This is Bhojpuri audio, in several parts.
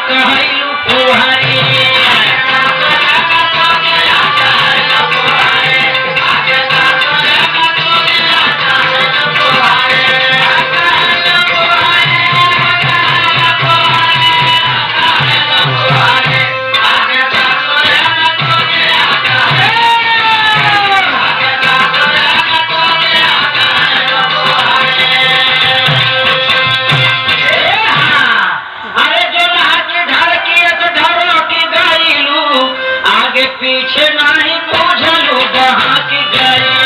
कहलू फुहारी पीछे नहीं बुझलू बहा की गई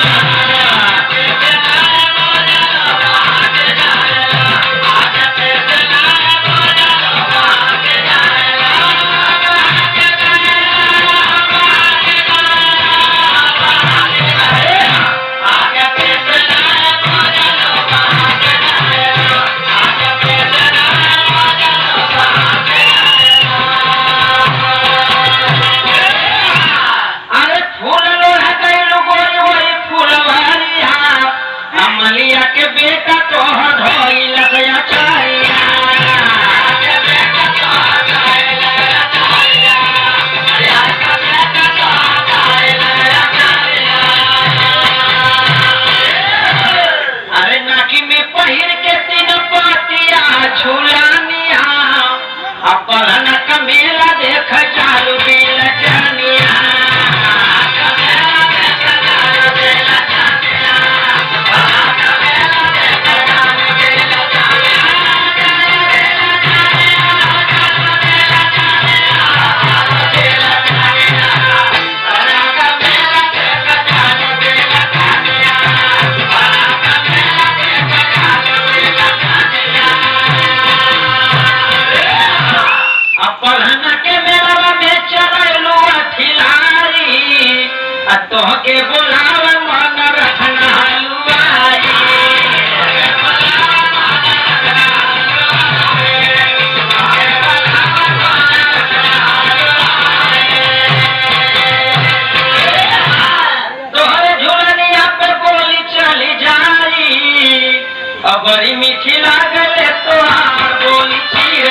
मलिया के बेटा तो ढोई लग अरे नाकी में पहिर के तीन पातिया झूलानिया अपन का मेला देख चालू बेल जानिया के बोलाव मन रखना हलवाई तोहरे झूलनिया पे गोली चली जाई अब बड़ी मीठी लागले तो बोली चीर